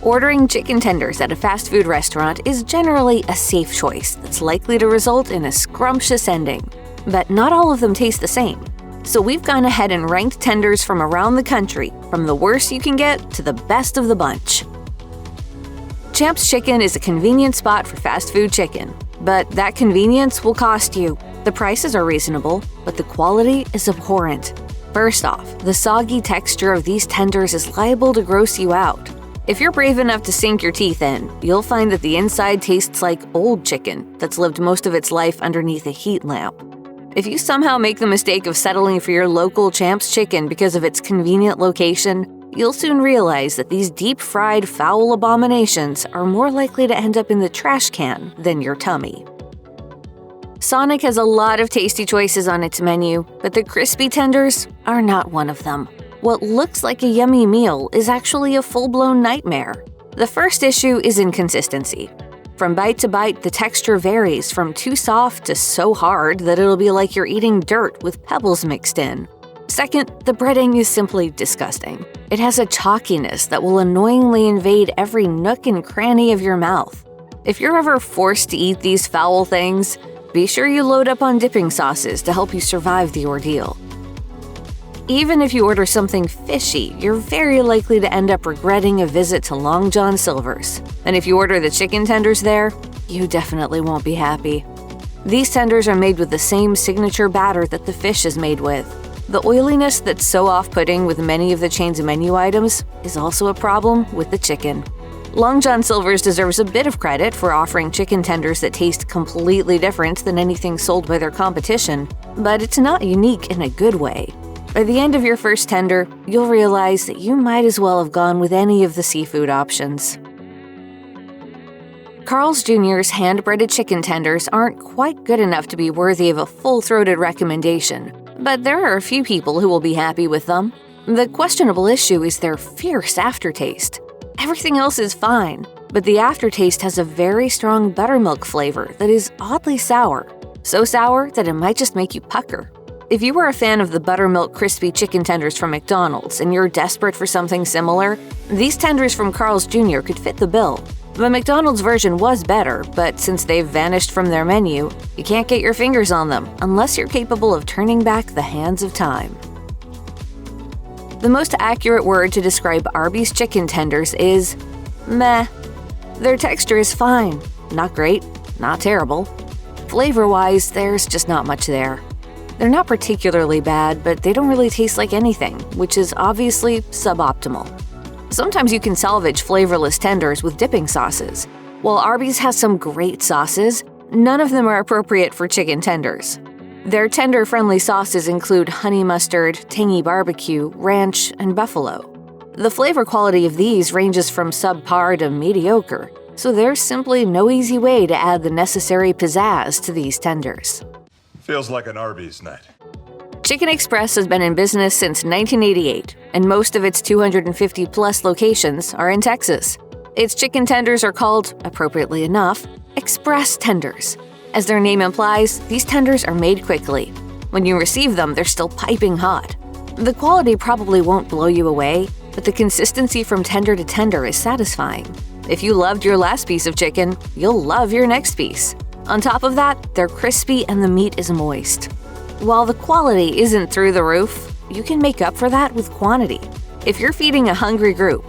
Ordering chicken tenders at a fast food restaurant is generally a safe choice that's likely to result in a scrumptious ending. But not all of them taste the same. So we've gone ahead and ranked tenders from around the country, from the worst you can get to the best of the bunch. Champ's Chicken is a convenient spot for fast food chicken, but that convenience will cost you. The prices are reasonable, but the quality is abhorrent. First off, the soggy texture of these tenders is liable to gross you out. If you're brave enough to sink your teeth in, you'll find that the inside tastes like old chicken that's lived most of its life underneath a heat lamp. If you somehow make the mistake of settling for your local Champ's Chicken because of its convenient location, you'll soon realize that these deep-fried foul abominations are more likely to end up in the trash can than your tummy. Sonic has a lot of tasty choices on its menu, but the crispy tenders are not one of them. What looks like a yummy meal is actually a full-blown nightmare. The first issue is inconsistency. From bite to bite, the texture varies from too soft to so hard that it'll be like you're eating dirt with pebbles mixed in. Second, the breading is simply disgusting. It has a chalkiness that will annoyingly invade every nook and cranny of your mouth. If you're ever forced to eat these foul things, be sure you load up on dipping sauces to help you survive the ordeal. Even if you order something fishy, you're very likely to end up regretting a visit to Long John Silver's. And if you order the chicken tenders there, you definitely won't be happy. These tenders are made with the same signature batter that the fish is made with. The oiliness that's so off-putting with many of the chain's menu items is also a problem with the chicken. Long John Silver's deserves a bit of credit for offering chicken tenders that taste completely different than anything sold by their competition, but it's not unique in a good way. By the end of your first tender, you'll realize that you might as well have gone with any of the seafood options. Carl's Jr.'s hand-breaded chicken tenders aren't quite good enough to be worthy of a full-throated recommendation, but there are a few people who will be happy with them. The questionable issue is their fierce aftertaste. Everything else is fine, but the aftertaste has a very strong buttermilk flavor that is oddly sour. So sour that it might just make you pucker. If you were a fan of the buttermilk crispy chicken tenders from McDonald's and you're desperate for something similar, these tenders from Carl's Jr. could fit the bill. The McDonald's version was better, but since they've vanished from their menu, you can't get your fingers on them unless you're capable of turning back the hands of time. The most accurate word to describe Arby's chicken tenders is meh. Their texture is fine. Not great, not terrible. Flavor-wise, there's just not much there. They're not particularly bad, but they don't really taste like anything, which is obviously suboptimal. Sometimes you can salvage flavorless tenders with dipping sauces. While Arby's has some great sauces, none of them are appropriate for chicken tenders. Their tender-friendly sauces include honey mustard, tangy barbecue, ranch, and buffalo. The flavor quality of these ranges from subpar to mediocre, so there's simply no easy way to add the necessary pizzazz to these tenders. Feels like an Arby's night. Chicken Express has been in business since 1988, and most of its 250-plus locations are in Texas. Its chicken tenders are called, appropriately enough, Express tenders. As their name implies, these tenders are made quickly. When you receive them, they're still piping hot. The quality probably won't blow you away, but the consistency from tender to tender is satisfying. If you loved your last piece of chicken, you'll love your next piece. On top of that, they're crispy and the meat is moist. While the quality isn't through the roof, you can make up for that with quantity. If you're feeding a hungry group,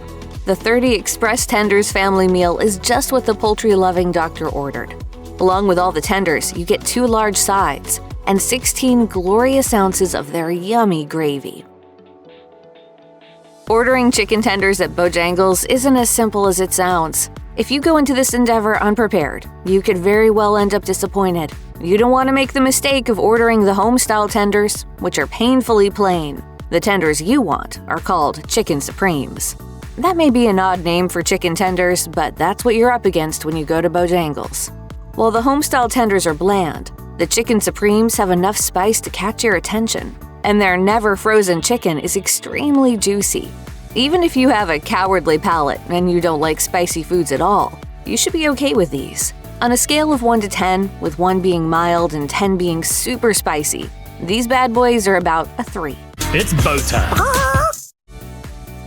the 30 Express Tenders family meal is just what the poultry-loving doctor ordered. Along with all the tenders, you get 2 large sides and 16 glorious ounces of their yummy gravy. Ordering chicken tenders at Bojangles isn't as simple as it sounds. If you go into this endeavor unprepared, you could very well end up disappointed. You don't want to make the mistake of ordering the home-style tenders, which are painfully plain. The tenders you want are called Chicken Supremes. That may be an odd name for chicken tenders, but that's what you're up against when you go to Bojangles. While the home-style tenders are bland, the Chicken Supremes have enough spice to catch your attention, and their never-frozen chicken is extremely juicy. Even if you have a cowardly palate and you don't like spicy foods at all, you should be okay with these. On a scale of 1 to 10, with 1 being mild and 10 being super spicy, these bad boys are about a 3. It's bow time.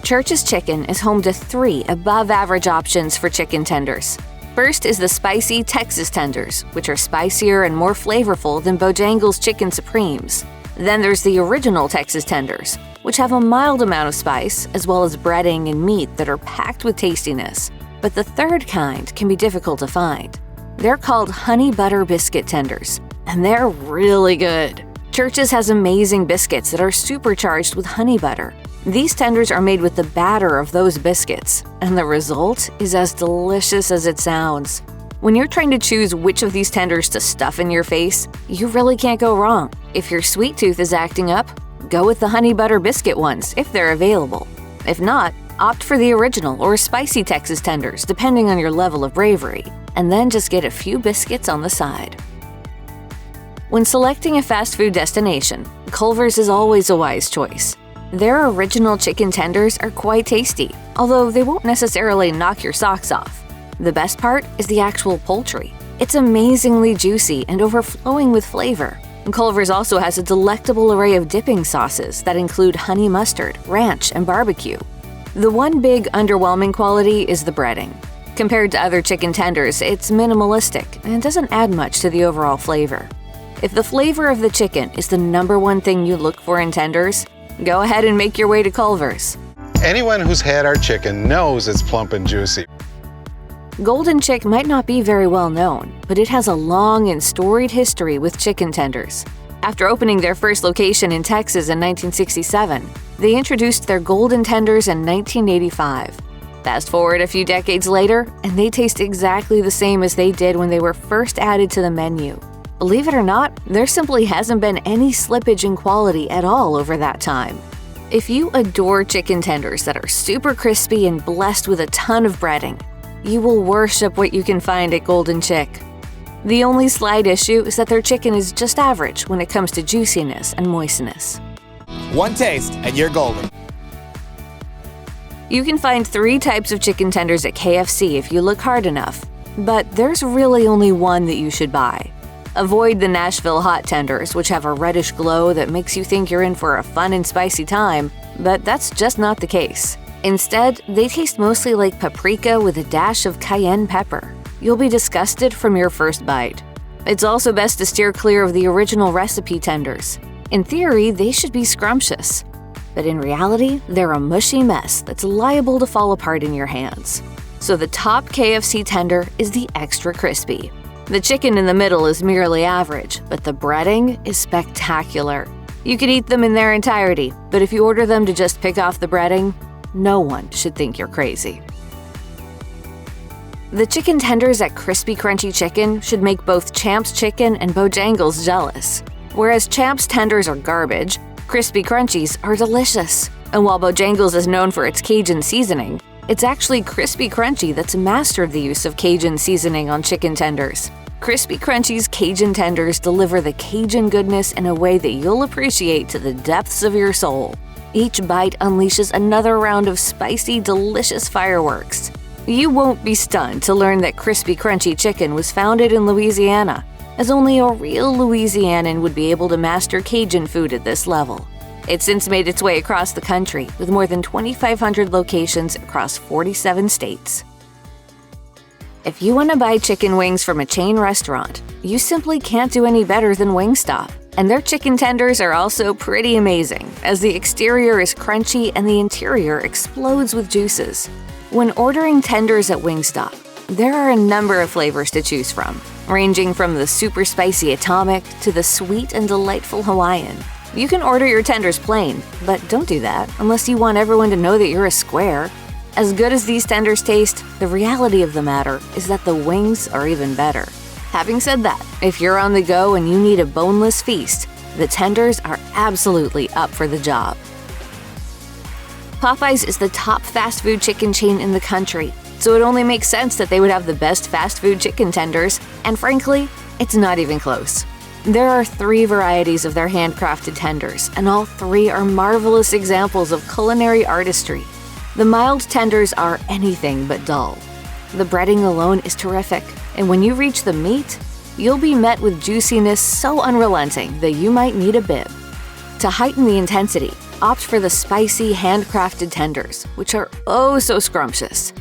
Church's Chicken is home to 3 above-average options for chicken tenders. First is the spicy Texas tenders, which are spicier and more flavorful than Bojangles Chicken Supremes. Then there's the original Texas tenders, which have a mild amount of spice, as well as breading and meat that are packed with tastiness. But the third kind can be difficult to find. They're called honey butter biscuit tenders, and they're really good. Church's has amazing biscuits that are supercharged with honey butter. These tenders are made with the batter of those biscuits, and the result is as delicious as it sounds. When you're trying to choose which of these tenders to stuff in your face, you really can't go wrong. If your sweet tooth is acting up, go with the honey butter biscuit ones if they're available. If not, opt for the original or spicy Texas tenders depending on your level of bravery, and then just get a few biscuits on the side. When selecting a fast food destination, Culver's is always a wise choice. Their original chicken tenders are quite tasty, although they won't necessarily knock your socks off. The best part is the actual poultry. It's amazingly juicy and overflowing with flavor. Culver's also has a delectable array of dipping sauces that include honey mustard, ranch, and barbecue. The one big underwhelming quality is the breading. Compared to other chicken tenders, it's minimalistic and doesn't add much to the overall flavor. If the flavor of the chicken is the number one thing you look for in tenders, go ahead and make your way to Culver's. Anyone who's had our chicken knows it's plump and juicy. Golden Chick might not be very well known, but it has a long and storied history with chicken tenders. After opening their first location in Texas in 1967, they introduced their golden tenders in 1985. Fast forward a few decades later, and they taste exactly the same as they did when they were first added to the menu. Believe it or not, there simply hasn't been any slippage in quality at all over that time. If you adore chicken tenders that are super crispy and blessed with a ton of breading, you will worship what you can find at Golden Chick. The only slight issue is that their chicken is just average when it comes to juiciness and moistness. One taste and you're golden. You can find 3 types of chicken tenders at KFC if you look hard enough, but there's really only one that you should buy. Avoid the Nashville hot tenders, which have a reddish glow that makes you think you're in for a fun and spicy time, but that's just not the case. Instead, they taste mostly like paprika with a dash of cayenne pepper. You'll be disgusted from your first bite. It's also best to steer clear of the original recipe tenders. In theory, they should be scrumptious, but in reality, they're a mushy mess that's liable to fall apart in your hands. So the top KFC tender is the extra crispy. The chicken in the middle is merely average, but the breading is spectacular. You can eat them in their entirety, but if you order them to just pick off the breading, no one should think you're crazy. The chicken tenders at Crispy Crunchy Chicken should make both Champ's Chicken and Bojangles jealous. Whereas Champ's tenders are garbage, Crispy Crunchies are delicious. And while Bojangles is known for its Cajun seasoning, it's actually Crispy Crunchy that's mastered the use of Cajun seasoning on chicken tenders. Crispy Crunchy's Cajun tenders deliver the Cajun goodness in a way that you'll appreciate to the depths of your soul. Each bite unleashes another round of spicy, delicious fireworks. You won't be stunned to learn that Crispy Crunchy Chicken was founded in Louisiana, as only a real Louisianan would be able to master Cajun food at this level. It's since made its way across the country with more than 2,500 locations across 47 states. If you want to buy chicken wings from a chain restaurant, you simply can't do any better than Wingstop. And their chicken tenders are also pretty amazing, as the exterior is crunchy and the interior explodes with juices. When ordering tenders at Wingstop, there are a number of flavors to choose from, ranging from the super spicy Atomic to the sweet and delightful Hawaiian. You can order your tenders plain, but don't do that unless you want everyone to know that you're a square. As good as these tenders taste, the reality of the matter is that the wings are even better. Having said that, if you're on the go and you need a boneless feast, the tenders are absolutely up for the job. Popeyes is the top fast food chicken chain in the country, so it only makes sense that they would have the best fast food chicken tenders, and frankly, it's not even close. There are 3 varieties of their handcrafted tenders, and all 3 are marvelous examples of culinary artistry. The mild tenders are anything but dull. The breading alone is terrific, and when you reach the meat, you'll be met with juiciness so unrelenting that you might need a bib. To heighten the intensity, opt for the spicy, handcrafted tenders, which are oh so scrumptious.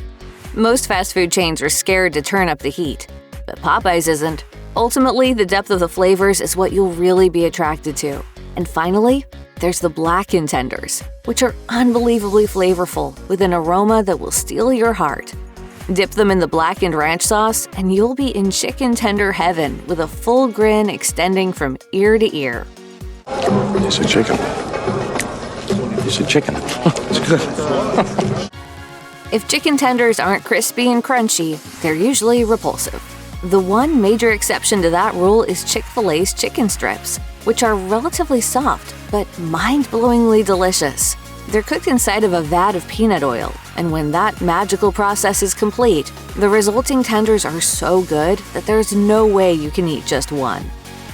Most fast food chains are scared to turn up the heat, but Popeyes isn't. Ultimately, the depth of the flavors is what you'll really be attracted to. And finally, there's the blackened tenders, which are unbelievably flavorful with an aroma that will steal your heart. Dip them in the blackened ranch sauce, and you'll be in chicken tender heaven with a full grin extending from ear to ear. Piece of chicken. Piece of chicken. It's good. If chicken tenders aren't crispy and crunchy, they're usually repulsive. The one major exception to that rule is Chick-fil-A's chicken strips, which are relatively soft but mind-blowingly delicious. They're cooked inside of a vat of peanut oil, and when that magical process is complete, the resulting tenders are so good that there's no way you can eat just one.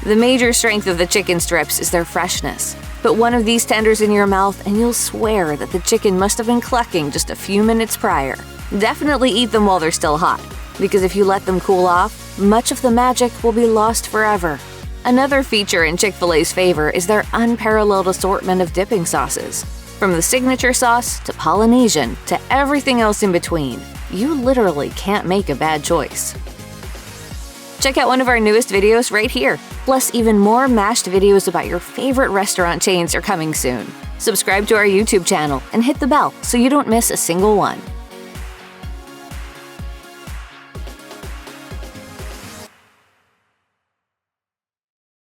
The major strength of the chicken strips is their freshness. Put one of these tenders in your mouth and you'll swear that the chicken must have been clucking just a few minutes prior. Definitely eat them while they're still hot, because if you let them cool off, much of the magic will be lost forever. Another feature in Chick-fil-A's favor is their unparalleled assortment of dipping sauces. From the signature sauce to Polynesian to everything else in between, you literally can't make a bad choice. Check out one of our newest videos right here. Plus, even more mashed videos about your favorite restaurant chains are coming soon. Subscribe to our YouTube channel and hit the bell so you don't miss a single one.